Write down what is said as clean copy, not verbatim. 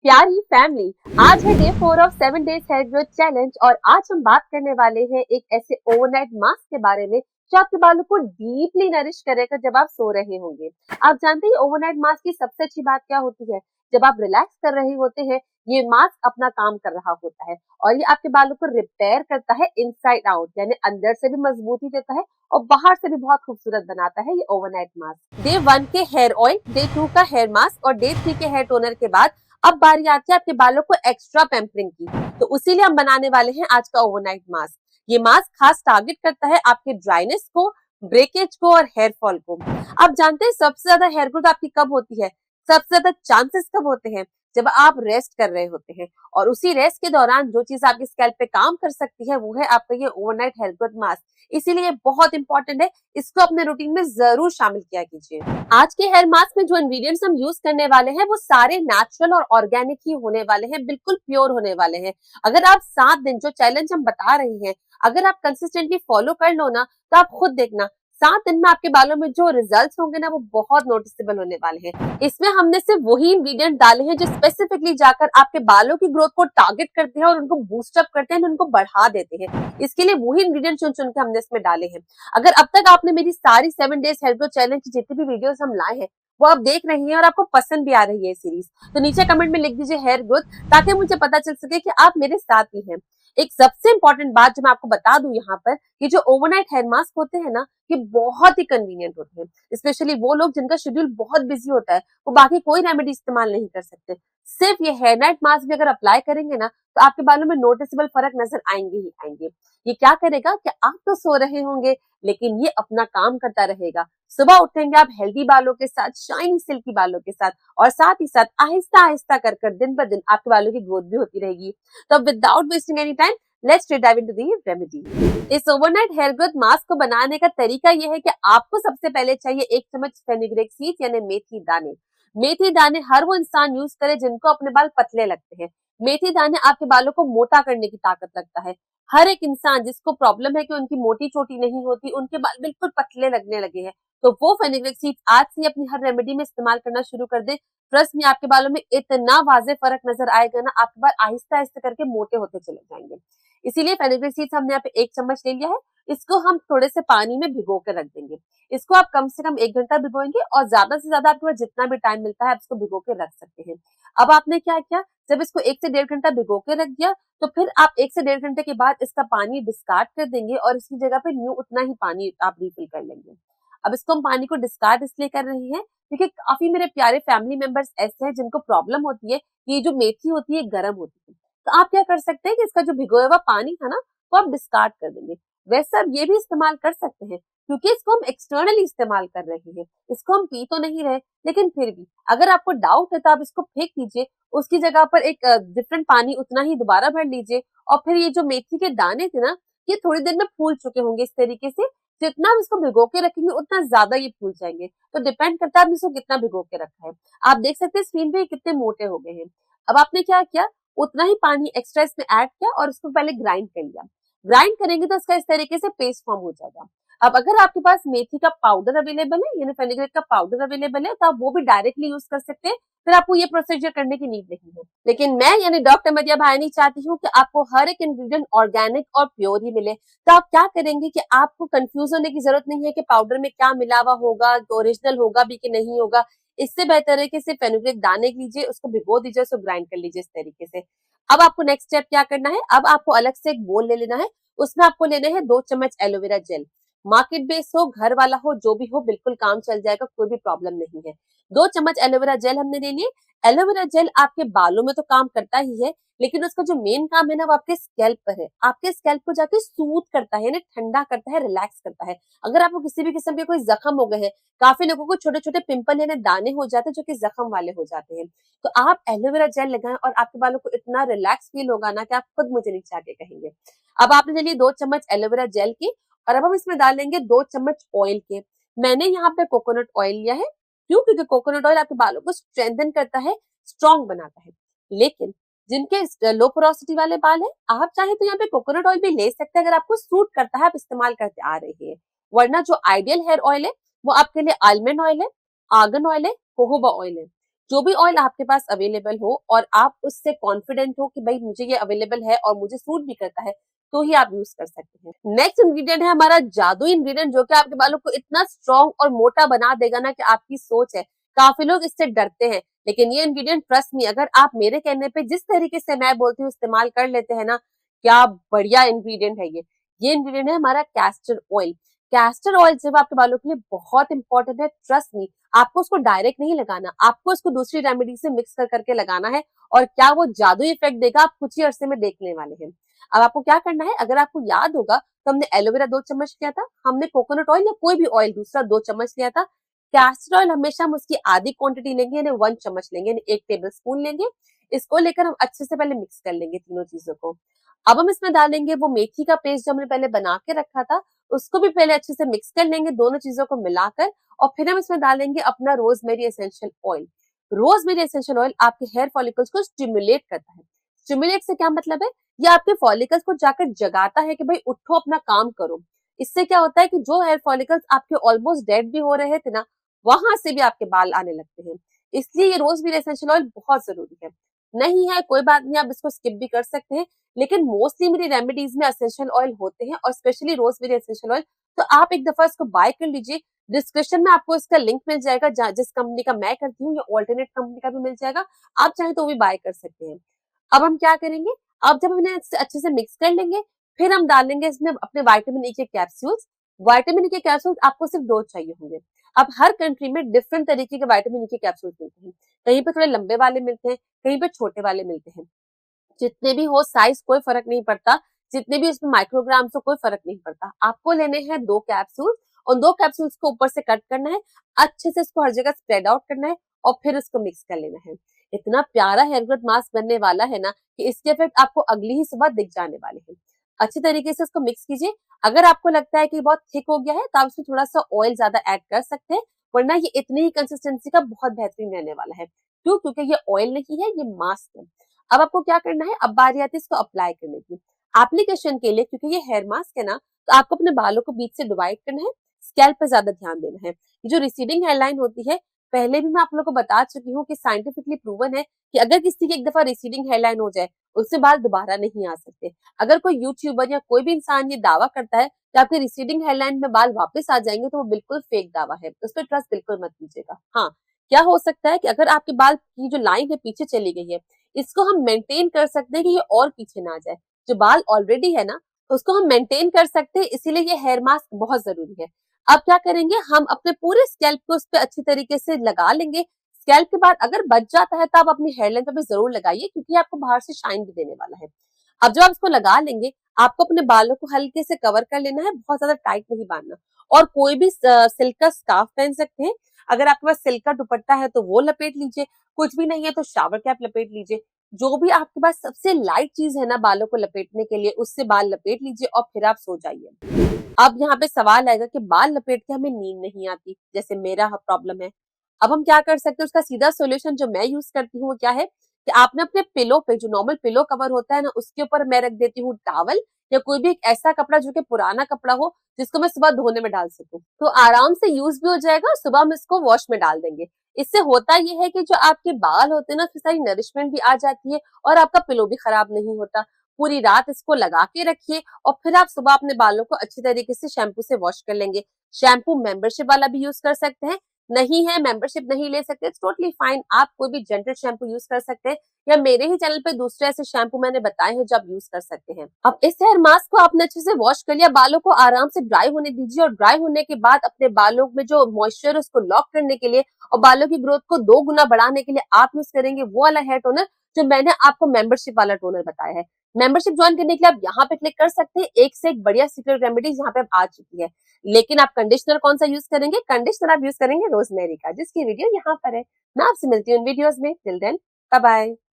प्यारी फैमिली, आज है day 4 of 7 days hair growth challenge और आज हम बात करने वाले हैं एक ऐसे ओवरनाइट मास्क के बारे में जो आपके बालों को डीपली नरिश करेगा जब आप सो रहे होंगे। आप जानते हैं ओवरनाइट मास्क की सबसे अच्छी बात क्या होती है? जब आप रिलैक्स कर रहे होते हैं, ये मास्क अपना काम कर रहा होता है और ये आपके बालों को रिपेयर करता है इनसाइड आउट, यानी अंदर से भी मजबूती देता है और बाहर से भी बहुत खूबसूरत बनाता है ये ओवरनाइट मास्क। डे 1 के हेयर ऑयल, डे 2 का हेयर मास्क और डे 3 के हेयर टोनर के बाद अब बारी आती है आपके बालों को एक्स्ट्रा पैम्परिंग की। तो इसीलिए हम बनाने वाले हैं आज का ओवरनाइट मास्क। ये मास्क खास टारगेट करता है आपके ड्राइनेस को, ब्रेकेज को और हेयर फॉल को। आप जानते हैं सबसे ज्यादा हेयर ग्रोथ आपकी कब होती है? सबसे ज्यादा चांसेस कब होते हैं? जब आप रेस्ट कर रहे होते हैं और उसी रेस्ट के दौरान जो चीज आपके स्कैल्प पे काम कर सकती है वो है आपका ये ओवरनाइट हेयर ग्रोथ मास्क। इसीलिए बहुत इंपॉर्टेंट है, इसको अपने रूटीन में जरूर शामिल किया कीजिए। आज के हेयर मास्क में जो इंग्रेडिएंट्स हम यूज करने वाले हैं वो सारे नेचुरल और ऑर्गेनिक ही होने वाले हैं, बिल्कुल प्योर होने वाले हैं। अगर आप 7 दिन जो चैलेंज हम बता रहे हैं, अगर आप कंसिस्टेंटली फॉलो कर लो ना, तो आप खुद देखना 7 दिन में आपके बालों में जो रिजल्ट्स होंगे ना वो बहुत नोटिसेबल होने वाले हैं। इसमें हमने सिर्फ वही इंग्रेडिएंट डाले हैं जो स्पेसिफिकली जाकर आपके बालों की ग्रोथ को टारगेट करते हैं और उनको बूस्टअप करते हैं, उनको बढ़ा देते हैं। इसके लिए वही इंग्रेडिएंट चुन चुन के हमने इसमें डाले हैं। अगर अब तक आपने मेरी सारी 7 डेज हेयर ग्रोथ चैलेंज की जितनी भी वीडियोस हम लाए हैं वो आप देख रही हैं और आपको पसंद भी आ रही है सीरीज, तो नीचे कमेंट में लिख दीजिए हेयर ग्रोथ, ताकि मुझे पता चल सके कि आप मेरे साथ ही हैं। एक सबसे इंपॉर्टेंट बात जो मैं आपको बता दूं यहाँ पर, ये जो ओवरनाइट हेयर मास्क होते हैं ना, ये बहुत ही कन्वीनियंट होते हैं। स्पेशली वो लोग जिनका शेड्यूल बहुत बिजी होता है, वो बाकी कोई रेमेडी इस्तेमाल नहीं कर सकते। सिर्फ ये हेयर नाइट मास्क भी अगर अप्लाई करेंगे ना, तो आपके बालों में नोटिसेबल फर्क नजर आएंगे ही आएंगे। ये क्या करेगा कि आप तो सो रहे होंगे लेकिन ये अपना काम करता रहेगा। सुबह उठेंगे आप हेल्दी बालों के साथ, शाइनी सिल्की बालों के साथ, और साथ ही साथ आहिस्ता आहिस्ता कर कर दिन ब दिन आपके बालों की ग्रोथ भी होती रहेगी। तो without wasting any time, let's dive into the remedy. इस ओवरनाइट हेयर ग्रोथ मास्क को बनाने का तरीका यह है कि आपको सबसे पहले चाहिए 1 चम्मच फेनुग्रीक सीड्स यानी मेथी दाने। मेथी दाने हर वो इंसान यूज करे जिनको अपने बाल पतले लगते हैं। मेथी दाने आपके बालों को मोटा करने की ताकत रखता है। हर एक इंसान जिसको प्रॉब्लम है कि उनकी मोटी चोटी नहीं होती, उनके बाल बिल्कुल पतले लगने लगे हैं, तो वो फेनुग्रीक सीड्स आज से अपनी हर रेमेडी में इस्तेमाल करना शुरू कर दे। ट्रस्ट में आपके बालों में इतना वाजे फर्क नजर आएगा ना, आपके बाल आहिस्ता आहिस्ता करके मोटे होते चले जाएंगे। इसीलिए फेनुग्रीक सीड्स हमने यहाँ पे 1 चम्मच ले लिया है। इसको हम थोड़े से पानी में भिगो के रख देंगे। इसको आप कम से कम 1 घंटा भिगोएंगे और ज्यादा से ज्यादा आपके पास जितना भी टाइम मिलता है आप इसको भिगो के रख सकते हैं। अब आपने क्या किया, जब इसको 1 से 1.5 घंटा भिगो के रख दिया, तो फिर आप 1 से 1.5 घंटे के बाद इसका पानी डिस्कार्ड कर देंगे और इसकी जगह पे न्यू उतना ही पानी आप रिफिल कर लेंगे। अब इसको हम पानी को डिस्कार्ड इसलिए कर रहे हैं क्योंकि काफी मेरे प्यारे फैमिली मेंबर्स ऐसे हैं जिनको प्रॉब्लम होती है कि ये जो मेथी होती है गर्म होती है। तो आप क्या कर सकते हैं कि इसका जो भिगोया हुआ पानी था ना, वो आप डिस्कार्ड कर देंगे। वैसे आप ये भी इस्तेमाल कर सकते हैं क्योंकि इसको हम एक्सटर्नली इस्तेमाल कर रहे हैं, इसको हम पी तो नहीं रहे, लेकिन फिर भी अगर आपको डाउट है तो आप इसको फेंक दीजिए। उसकी जगह पर एक डिफरेंट पानी उतना ही दोबारा भर लीजिए और फिर ये जो मेथी के दाने थे ना, ये थोड़ी देर में फूल चुके होंगे इस तरीके से। जितना आप इसको भिगो के रखेंगे उतना ज्यादा ये फूल जाएंगे। तो डिपेंड करता है आपने इसको कितना भिगो के रखा है। आप देख सकते हैं स्क्रीन पे ये कितने मोटे हो गए हैं। अब आपने क्या किया, उतना ही पानी एक्स्ट्रा इसमें ऐड किया और उसको पहले ग्राइंड कर लिया। ग्राइंड करेंगे तो इसका इस तरीके से पेस्ट फॉर्म हो जाएगा। अब अगर आपके पास मेथी का पाउडर अवेलेबल है यानी फेनुग्रीक का पाउडर अवेलेबल है, तो आप वो भी डायरेक्टली यूज कर सकते हैं, फिर आपको ये प्रोसीजर करने की नीड नहीं है। लेकिन मैं यानी डॉक्टर मदिया भायनी चाहती हूँ कि आपको हर एक इंग्रेडिएंट ऑर्गेनिक और प्योर ही मिले। तो आप क्या करेंगे कि आपको कंफ्यूज होने की जरूरत नहीं है कि पाउडर में क्या मिला हुआ होगा, ओरिजिनल होगा भी कि नहीं होगा। इससे बेहतर है कि सिर्फ फेनुग्रीक दाने लीजिए, उसको भिगो दीजिए, उसको ग्राइंड कर लीजिए इस तरीके से। अब आपको नेक्स्ट स्टेप क्या करना है, अब आपको अलग से एक बोल ले लेना है। उसमें आपको लेने हैं 2 चम्मच एलोवेरा जेल। मार्केट बेस हो, घर वाला हो, जो भी हो, बिल्कुल काम चल जाएगा, कोई भी प्रॉब्लम नहीं है। 2 चम्मच एलोवेरा जेल हमने ले लिए। एलोवेरा जेल आपके बालों में तो काम करता ही है, लेकिन उसका जो मेन काम है ना वो आपके स्कैल्प पर है। आपके स्कैल्प को जाके सूथ करता है, ठंडा करता है, रिलैक्स करता है। अगर आपको किसी भी किस्म के कोई जख्म हो गए हैं, काफी लोगों को छोटे छोटे पिंपल यानी दाने हो जाते हैं जो कि जख्म वाले हो जाते हैं, तो आप एलोवेरा जेल लगाएं और आपके बालों को इतना रिलैक्स फील होगा ना कि आप खुद मुझे नीचे आके कहेंगे। अब आपने ले लिए 2 चम्मच एलोवेरा जेल की और अब हम इसमें डालेंगे 2 चम्मच ऑयल के। मैंने यहाँ पे कोकोनट ऑयल लिया है। क्यों? क्योंकि कोकोनट ऑयल आपके बालों को स्ट्रेंथन करता है, स्ट्रॉन्ग बनाता है। लेकिन जिनके लो पोरोसिटी वाले बाल है, आप चाहे तो यहाँ पे कोकोनट ऑयल भी ले सकते हैं, अगर आपको सूट करता है, आप इस्तेमाल करते आ रहे हैं। वरना जो आइडियल हेयर ऑयल है वो आपके लिए आलमंड ऑयल है, आर्गन ऑयल है, जोजोबा ऑयल है। जो भी ऑयल आपके पास अवेलेबल हो और आप उससे कॉन्फिडेंट हो कि भाई मुझे ये अवेलेबल है और मुझे सूट भी करता है, तो ही आप यूज कर सकते हैं। नेक्स्ट इंग्रेडिएंट है हमारा जादुई इंग्रेडिएंट, जो कि आपके बालों को इतना स्ट्रॉन्ग और मोटा बना देगा ना कि आपकी सोच है, काफी लोग इससे डरते हैं, लेकिन ये इंग्रेडिएंट ट्रस्ट मी, अगर आप मेरे कहने पे जिस तरीके से मैं बोलती हूँ इस्तेमाल कर लेते हैं ना, क्या बढ़िया इंग्रेडिएंट है ये इंग्रेडिएंट है हमारा कैस्टर ऑयल। कैस्टर ऑयल सिर्फ आपके बालों के लिए बहुत इंपॉर्टेंट है, ट्रस्ट मी। आपको उसको डायरेक्ट नहीं लगाना, आपको उसको दूसरी रेमेडी से मिक्स कर करके लगाना है, और क्या वो जादुई इफेक्ट देगा आप कुछ ही अरसे में देखने वाले हैं। अब आपको क्या करना है, अगर आपको याद होगा तो हमने एलोवेरा 2 चम्मच लिया था, हमने कोकोनट ऑयल या कोई भी ऑयल दूसरा 2 चम्मच लिया था। कैस्टर ऑयल हमेशा हम उसकी आधी क्वांटिटी लेंगे, यानी 1 चम्मच लेंगे, यानी 1 टेबल स्पून लेंगे। इसको लेकर हम अच्छे से पहले मिक्स कर लेंगे तीनों चीजों को। अब हम इसमें डालेंगे वो मेथी का पेस्ट जो हमने पहले बना के रखा था, उसको भी पहले अच्छे से मिक्स कर लेंगे दोनों चीजों को मिलाकर, और फिर हम इसमें डालेंगे अपना rosemary essential oil. Rosemary essential oil आपके हेयर फॉलिकल्स को स्टिमुलेट करता है। स्टिमुलेट से क्या मतलब है, ये आपके फॉलिकल्स को जाकर जगाता है कि भाई उठो अपना काम करो। इससे क्या होता है कि जो हेयर फॉलिकल्स आपके ऑलमोस्ट डेड भी हो रहे थे ना, वहां से भी आपके बाल आने लगते हैं। इसलिए ये रोजमेरी एसेंशियल ऑयल बहुत जरूरी है। नहीं है कोई बात नहीं, आप इसको स्किप भी कर सकते हैं, लेकिन मोस्टली मेरी रेमेडीज में एसेंशियल ऑयल होते हैं, और स्पेशली रोजमेरी एसेंशियल ऑयल। तो आप एक दफा इसको बाय कर लीजिए, डिस्क्रिप्शन में आपको इसका लिंक मिल जाएगा, जिस कंपनी का मैं करती हूँ, या ऑल्टरनेट कंपनी का भी मिल जाएगा, आप चाहे तो भी बाय कर सकते हैं। अब हम क्या करेंगे, अब जब हमने अच्छे से मिक्स कर लेंगे, फिर हम डालेंगे इसमें अपने विटामिन ई के कैप्सूल्स। विटामिन ई के कैप्सूल्स आपको सिर्फ 2 चाहिए होंगे। अब हर कंट्री में डिफरेंट तरीके के विटामिन ई के कैप्सूल्स मिलते हैं, कहीं पे थोड़े लंबे वाले मिलते हैं, कहीं पे छोटे वाले मिलते हैं। जितने भी हो साइज कोई फर्क नहीं पड़ता, जितने भी उसमें माइक्रोग्राम्स हो कोई फर्क नहीं पड़ता। आपको लेने हैं 2 कैप्सूल, और 2 कैप्सूल्स को ऊपर से कट करना है, अच्छे से इसको हर जगह स्प्रेड आउट करना है, और फिर इसको मिक्स कर लेना है। इतना प्यारा हेयर ग्रोथ मास्क बनने वाला है ना कि इसके इफेक्ट आपको अगली ही सुबह दिख जाने वाले हैं। अच्छी तरीके से इसको मिक्स कीजिए। अगर आपको लगता है कि बहुत थिक हो गया है तो आप इसमें थोड़ा सा ऑयल ज्यादा ऐड कर सकते हैं, वरना ये इतनी ही कंसिस्टेंसी का बहुत बेहतरीन रहने वाला है। क्यों? क्योंकि ये ऑयल नहीं है, ये मास्क है। अब आपको क्या करना है, अब बारी आती है इसको अप्लाई करने की। एप्लीकेशन के लिए, क्योंकि ये हेयर मास्क है ना, तो आपको अपने बालों को बीच से डिवाइड करना है, स्कैल्प पे ज्यादा ध्यान देना है। ये जो रिसीडिंग हेयरलाइन होती है, पहले भी मैं आप लोगों को बता चुकी हूँ कि साइंटिफिकली प्रूवन है कि अगर किसी की एक दफा रिसीडिंग हेयरलाइन हो जाए, उससे बाल दोबारा नहीं आ सकते। अगर कोई यूट्यूबर या कोई भी इंसान ये दावा करता है कि आपके रिसीडिंग हेयरलाइन में बाल वापस आ जाएंगे, तो वो बिल्कुल फेक दावा है, उस पर ट्रस्ट बिल्कुल मत कीजिएगा। हाँ, क्या हो सकता है कि अगर आपके बाल की जो लाइन है पीछे चली गई है, इसको हम मेंटेन कर सकते हैं कि ये और पीछे ना जाए। जो बाल ऑलरेडी है ना, उसको हम मेंटेन कर सकते हैं, इसीलिए ये हेयर मास्क बहुत जरूरी है। अब क्या करेंगे, हम अपने पूरे स्कैल्प को उस पर अच्छी तरीके से लगा लेंगे। स्कैल्प के बाद अगर बच जाता है तो आप अपनी हेयरलाइन पे भी जरूर लगाइए, क्योंकि आपको बाहर से शाइन भी देने वाला है। अब जब आप इसको लगा लेंगे, आपको अपने बालों को हल्के से कवर कर लेना है, बहुत ज्यादा टाइट नहीं बांधना। और कोई भी सिल्क का स्कार्फ पहन सकते हैं। अगर आपके पास सिल्क का दुपट्टा है तो वो लपेट लीजिए, कुछ भी नहीं है तो शावर कैप लपेट लीजिए। जो भी आपके पास सबसे लाइट चीज है ना बालों को लपेटने के लिए, उससे बाल लपेट लीजिए और फिर आप सो जाइए। अब यहाँ पे सवाल आएगा कि बाल लपेट के हमें नींद नहीं आती, जैसे मेरा प्रॉब्लम है। अब हम क्या कर सकते हैं, उसका सीधा सोल्यूशन जो मैं यूज करती हूँ वो क्या है कि आपने अपने पिलो पे, जो नॉर्मल पिलो कवर होता है ना, उसके ऊपर मैं रख देती हूँ टॉवल, या कोई भी एक ऐसा कपड़ा जो कि पुराना कपड़ा हो, जिसको मैं सुबह धोने में डाल सकूं, तो आराम से यूज भी हो जाएगा। सुबह हम इसको वॉश में डाल देंगे। इससे होता ये है कि जो आपके बाल होते हैं ना, उसमें सारी नरिशमेंट भी आ जाती है, और आपका पिलो भी खराब नहीं होता। पूरी रात इसको लगा के रखिए, और फिर आप सुबह अपने बालों को अच्छी तरीके से शैम्पू से वॉश कर लेंगे। शैम्पू मेंबरशिप वाला भी यूज कर सकते हैं, नहीं है मेंबरशिप नहीं ले सकते, इट्स टोटली फाइन। आप कोई भी जेंटल शैम्पू यूज कर सकते हैं, या मेरे ही चैनल पे दूसरे ऐसे शैम्पू मैंने बताए हैं जो आप यूज कर सकते हैं। अब इस हेयर मास्क को आपने अच्छे से वॉश कर लिया, बालों को आराम से ड्राई होने दीजिए, और ड्राई होने के बाद अपने बालों में जो मॉइस्चर है उसको लॉक करने के लिए और बालों की ग्रोथ को 2 गुना बढ़ाने के लिए आप यूज करेंगे वो वाला हेयर टोनर जो मैंने आपको मेंबरशिप वाला टोनर बताया है। मेंबरशिप ज्वाइन करने के लिए आप यहाँ पे क्लिक कर सकते हैं, एक से एक बढ़िया सीक्रेट रेमेडीज यहाँ पे अब आ चुकी है। लेकिन आप कंडीशनर कौन सा यूज करेंगे, कंडीशनर आप यूज करेंगे रोजमेरी का, जिसकी वीडियो यहाँ पर है। मैं आपसे मिलती हूँ इन वीडियोस में। Till then, bye bye.